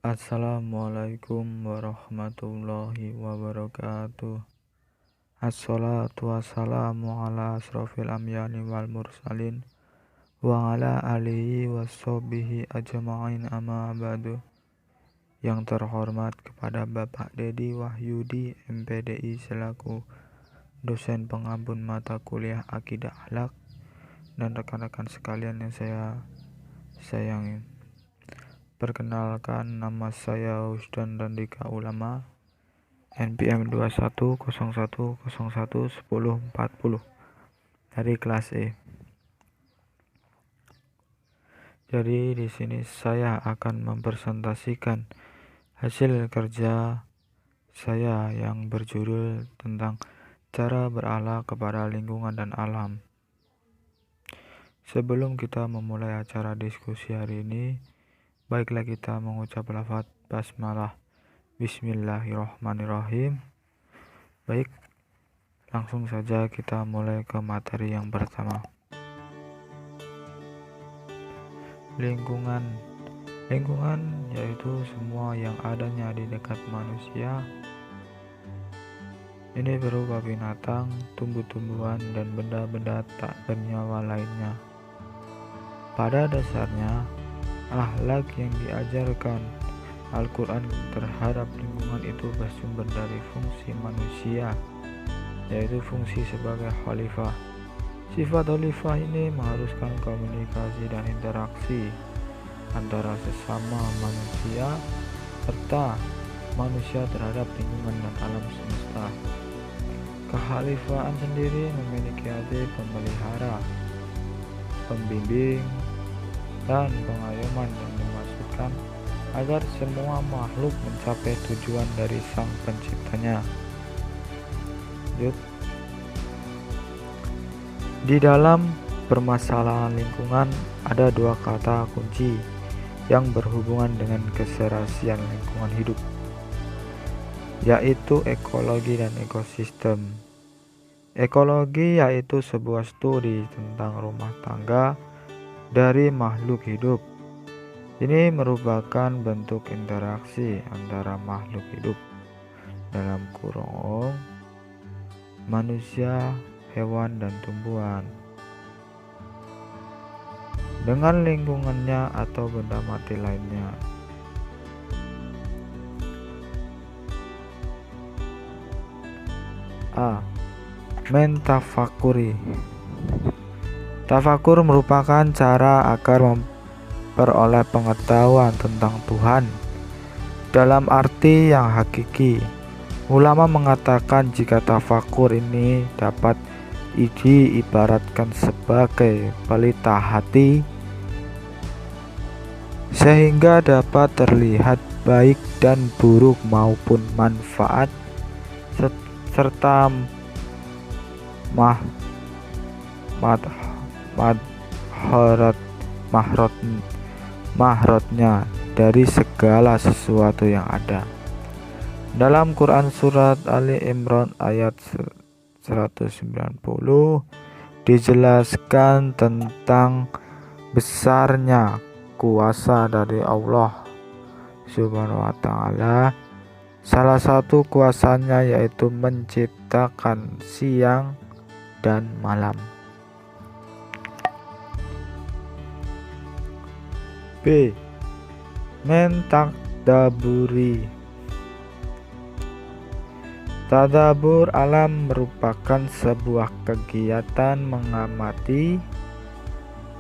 Assalamualaikum warahmatullahi wabarakatuh. Assalatu wassalamu ala asrofil amyani wal mursalin wa ala alihi wassobihi ajma'in amma ba'du. Yang terhormat kepada Bapak Dedi Wahyudi MPDI selaku dosen pengampun mata kuliah Akidah Akhlak dan rekan-rekan sekalian yang saya sayangi. Perkenalkan, nama saya Husdan Randika Ulama, NPM 2101011040 dari kelas E. Jadi di sini saya akan mempresentasikan hasil kerja saya yang berjudul tentang cara berakhlak kepada lingkungan dan alam. Sebelum kita memulai acara diskusi hari ini, baiklah kita mengucap lafaz basmalah. Bismillahirrahmanirrahim. Baik, langsung saja kita mulai ke materi yang pertama. Lingkungan yaitu semua yang adanya di dekat manusia. Ini berupa binatang, tumbuh-tumbuhan, dan benda-benda tak bernyawa lainnya. Pada dasarnya, akhlak yang diajarkan Al-Quran terhadap lingkungan itu bersumber dari fungsi manusia, yaitu fungsi sebagai khalifah. Sifat khalifah ini mengharuskan komunikasi dan interaksi antara sesama manusia serta manusia terhadap lingkungan dan alam semesta. Kekhalifahan sendiri memiliki arti pemelihara, pembimbing, dan pengayoman yang dimaksudkan agar semua makhluk mencapai tujuan dari Sang Penciptanya. Di dalam permasalahan lingkungan ada dua kata kunci yang berhubungan dengan keserasian lingkungan hidup, yaitu ekologi dan ekosistem. Ekologi yaitu sebuah studi tentang rumah tangga dari makhluk hidup. Ini merupakan bentuk interaksi antara makhluk hidup dalam kurung manusia, hewan, dan tumbuhan dengan lingkungannya atau benda mati lainnya. A. Mentafakuri. Tafakur merupakan cara agar memperoleh pengetahuan tentang Tuhan dalam arti yang hakiki. Ulama mengatakan jika tafakur ini dapat diibaratkan sebagai pelita hati, sehingga dapat terlihat baik dan buruk maupun manfaat serta mahrotnya dari segala sesuatu yang ada. Dalam Quran surat Ali Imran ayat 190 dijelaskan tentang besarnya kuasa dari Allah Subhanahu wa ta'ala. Salah satu kuasanya yaitu menciptakan siang dan malam. B. Mentadaburi. Tadabur alam merupakan sebuah kegiatan mengamati,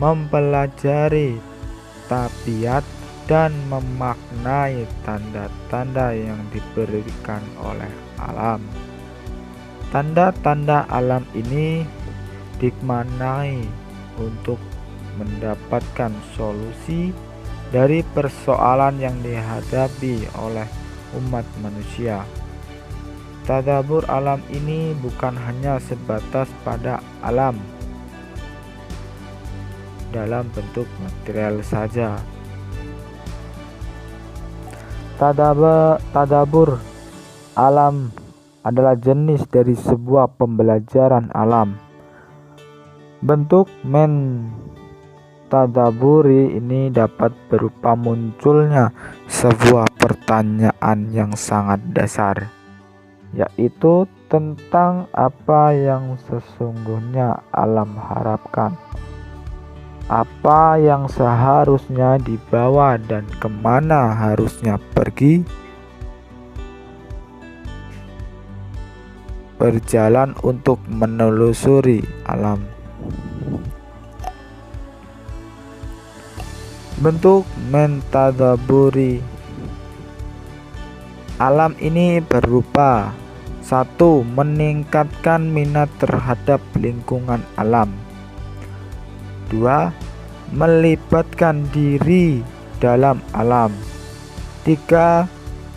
mempelajari tabiat, dan memaknai tanda-tanda yang diberikan oleh alam. Tanda-tanda alam ini dimaknai untuk mendapatkan solusi dari persoalan yang dihadapi oleh umat manusia. Tadabur alam ini bukan hanya sebatas pada alam dalam bentuk material saja. Tadabur alam adalah jenis dari sebuah pembelajaran alam. Bentuk mentafakuri mentadaburi ini dapat berupa munculnya sebuah pertanyaan yang sangat dasar, yaitu tentang apa yang sesungguhnya alam harapkan, apa yang seharusnya dibawa dan kemana harusnya pergi. Berjalan untuk menelusuri alam. Bentuk mentadaburi alam ini berupa: 1. Meningkatkan minat terhadap lingkungan alam. 2. Melibatkan diri dalam alam. 3.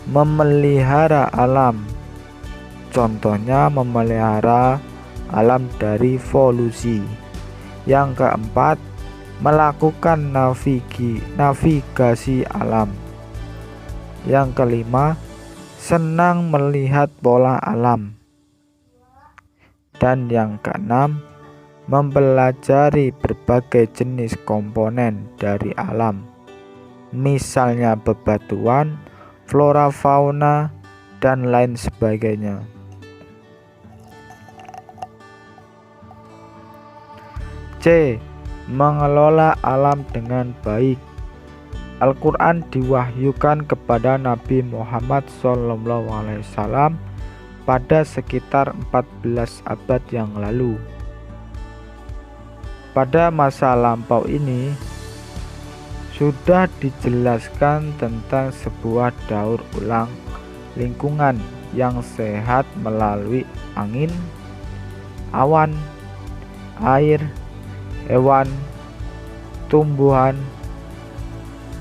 Memelihara alam. Contohnya memelihara alam dari polusi. Yang keempat, melakukan navigasi alam. Yang kelima, senang melihat pola alam. Dan yang keenam, mempelajari berbagai jenis komponen dari alam, misalnya bebatuan, flora fauna, dan lain sebagainya. C. Mengelola alam dengan baik. Al-Quran diwahyukan kepada Nabi Muhammad SAW pada sekitar 14 abad yang lalu. Pada masa lampau ini sudah dijelaskan tentang sebuah daur ulang lingkungan yang sehat melalui angin, awan, air, hewan, tumbuhan,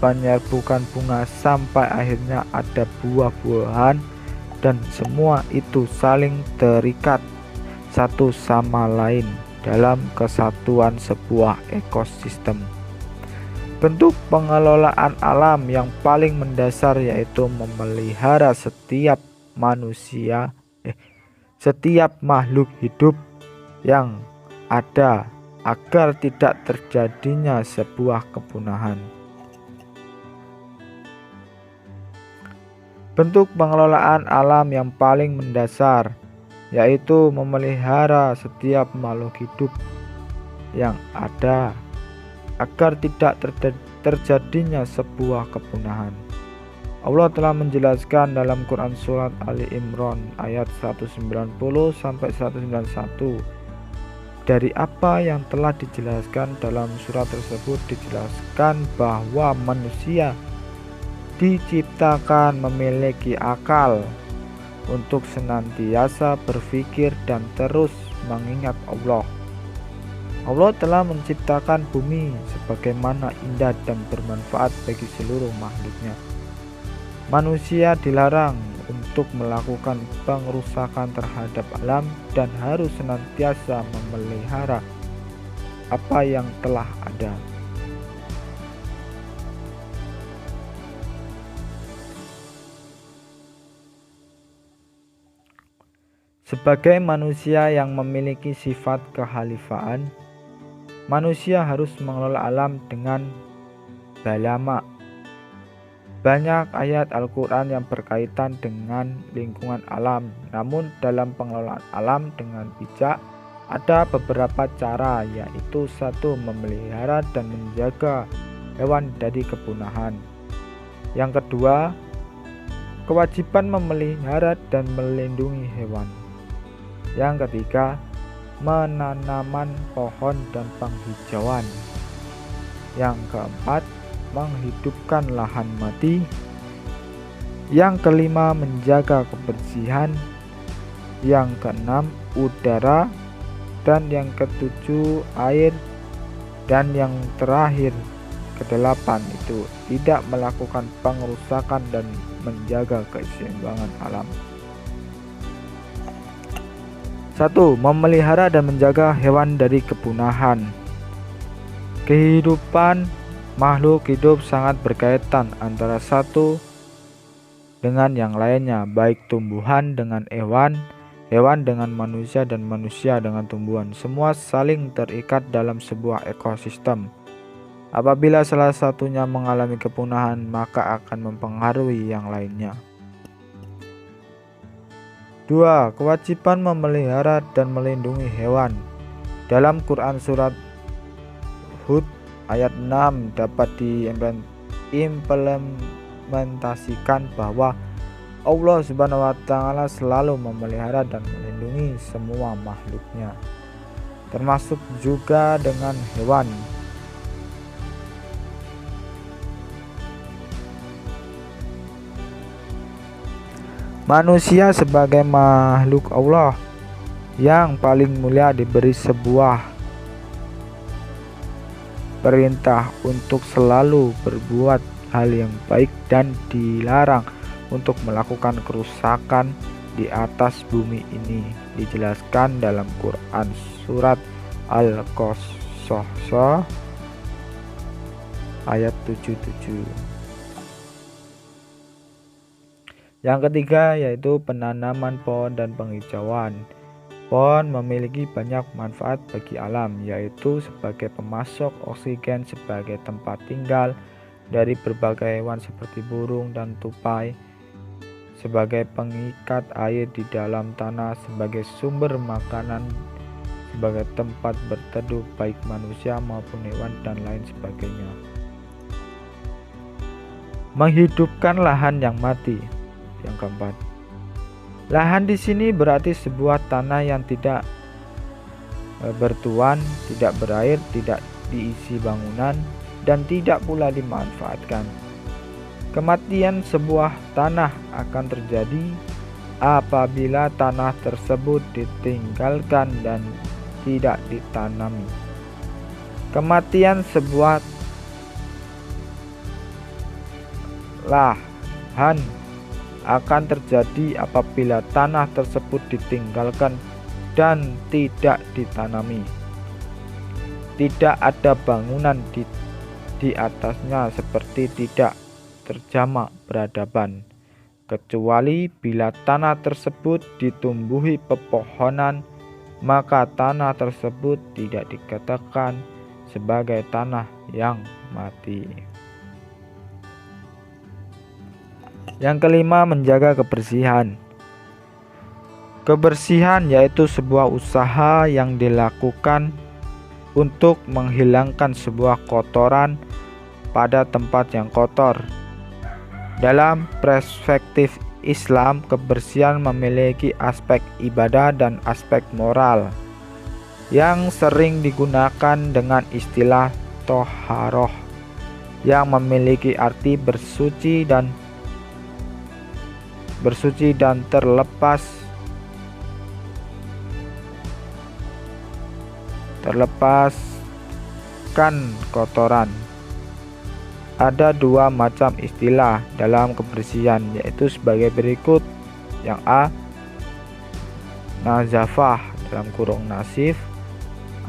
penyerbukan bunga, sampai akhirnya ada buah-buahan, dan semua itu saling terikat satu sama lain dalam kesatuan sebuah ekosistem. Bentuk pengelolaan alam yang paling mendasar yaitu memelihara setiap makhluk hidup yang ada agar tidak terjadinya sebuah kepunahan. Bentuk pengelolaan alam yang paling mendasar yaitu memelihara setiap makhluk hidup yang ada agar tidak terjadinya sebuah kepunahan. Allah telah menjelaskan dalam Quran surat Ali Imran ayat 190 sampai 191. Dari apa yang telah dijelaskan dalam surat tersebut dijelaskan bahwa manusia diciptakan memiliki akal untuk senantiasa berpikir dan terus mengingat Allah. Allah telah menciptakan bumi sebagaimana indah dan bermanfaat bagi seluruh makhluknya. Manusia dilarang untuk melakukan pengrusakan terhadap alam dan harus senantiasa memelihara apa yang telah ada. Sebagai manusia yang memiliki sifat kehalifaan, manusia harus mengelola alam dengan balama. Banyak ayat Al-Quran yang berkaitan dengan lingkungan alam, namun dalam pengelolaan alam dengan bijak ada beberapa cara, yaitu 1. Memelihara dan menjaga hewan dari kepunahan. Yang kedua, kewajiban memelihara dan melindungi hewan. Yang ketiga, menanaman pohon dan penghijauan. Yang keempat, menghidupkan lahan mati. Yang kelima, menjaga kebersihan. Yang keenam, udara. Dan yang ketujuh, air. Dan yang terakhir, kedelapan, itu tidak melakukan pengerusakan dan menjaga keseimbangan alam. 1. Memelihara dan menjaga hewan dari kepunahan. Kehidupan makhluk hidup sangat berkaitan antara satu dengan yang lainnya, baik tumbuhan dengan hewan, hewan dengan manusia, dan manusia dengan tumbuhan. Semua saling terikat dalam sebuah ekosistem. Apabila salah satunya mengalami kepunahan, maka akan mempengaruhi yang lainnya. 2. Kewajiban memelihara dan melindungi hewan. Dalam Quran surat Hud ayat 6 dapat diimplementasikan bahwa Allah Subhanahu wa Ta'ala selalu memelihara dan melindungi semua makhluknya, termasuk juga dengan hewan. Manusia sebagai makhluk Allah yang paling mulia diberi sebuah perintah untuk selalu berbuat hal yang baik dan dilarang untuk melakukan kerusakan di atas bumi ini. Dijelaskan dalam Quran surat Al-Qasas ayat 77. Yang ketiga yaitu penanaman pohon dan penghijauan. Pohon memiliki banyak manfaat bagi alam, yaitu sebagai pemasok oksigen, sebagai tempat tinggal dari berbagai hewan seperti burung dan tupai, sebagai pengikat air di dalam tanah, sebagai sumber makanan, sebagai tempat berteduh baik manusia maupun hewan, dan lain sebagainya. Menghidupkan lahan yang mati. Yang keempat, lahan di sini berarti sebuah tanah yang tidak bertuan, tidak berair, tidak diisi bangunan, dan tidak pula dimanfaatkan. Kematian sebuah tanah akan terjadi apabila tanah tersebut ditinggalkan dan tidak ditanami. Kematian sebuah lahan akan terjadi apabila tanah tersebut ditinggalkan dan tidak ditanami. Tidak ada bangunan di atasnya, seperti tidak terjamak peradaban, kecuali bila tanah tersebut ditumbuhi pepohonan, maka tanah tersebut tidak dikatakan sebagai tanah yang mati. Yang kelima, menjaga kebersihan. Kebersihan yaitu sebuah usaha yang dilakukan untuk menghilangkan sebuah kotoran pada tempat yang kotor. Dalam perspektif Islam, kebersihan memiliki aspek ibadah dan aspek moral yang sering digunakan dengan istilah toharoh, yang memiliki arti bersuci dan terlepaskan kotoran. Ada dua macam istilah dalam kebersihan, yaitu sebagai berikut. Yang A, nazafah dalam kurung nasif,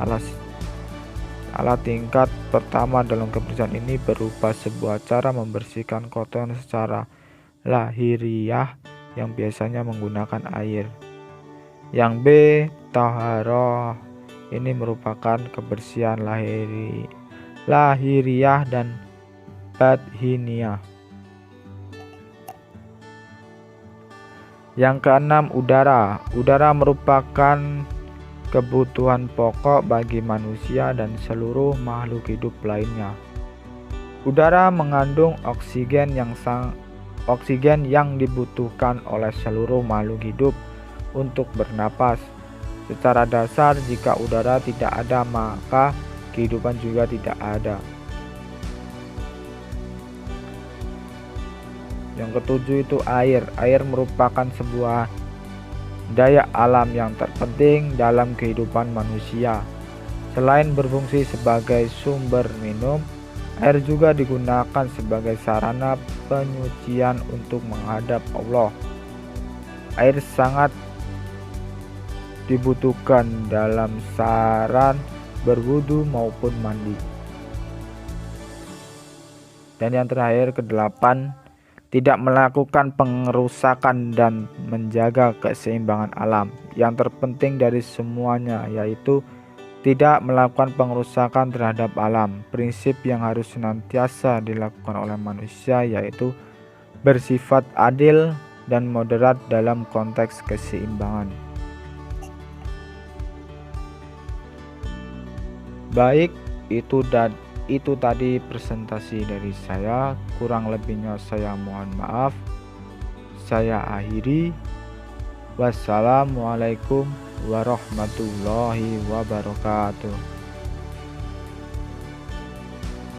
ala tingkat pertama dalam kebersihan ini berupa sebuah cara membersihkan kotoran secara lahiriah yang biasanya menggunakan air. Yang B, taharah, ini merupakan kebersihan lahiriah dan bathiniah. Yang keenam, udara. Udara merupakan kebutuhan pokok bagi manusia dan seluruh makhluk hidup lainnya. Udara mengandung oksigen yang dibutuhkan oleh seluruh makhluk hidup untuk bernapas. Secara dasar, jika udara tidak ada, maka kehidupan juga tidak ada. Yang ketujuh itu air. Air merupakan sebuah daya alam yang terpenting dalam kehidupan manusia. Selain berfungsi sebagai sumber minum, air juga digunakan sebagai sarana penyucian untuk menghadap Allah. Air sangat dibutuhkan dalam saran berwudu maupun mandi. Dan yang terakhir, kedelapan, tidak melakukan pengerusakan dan menjaga keseimbangan alam. Yang terpenting dari semuanya yaitu tidak melakukan pengerusakan terhadap alam. Prinsip yang harus senantiasa dilakukan oleh manusia yaitu bersifat adil dan moderat dalam konteks keseimbangan. Baik, itu tadi presentasi dari saya. Kurang lebihnya saya mohon maaf. Saya akhiri. Wassalamualaikum warahmatullahi wabarakatuh.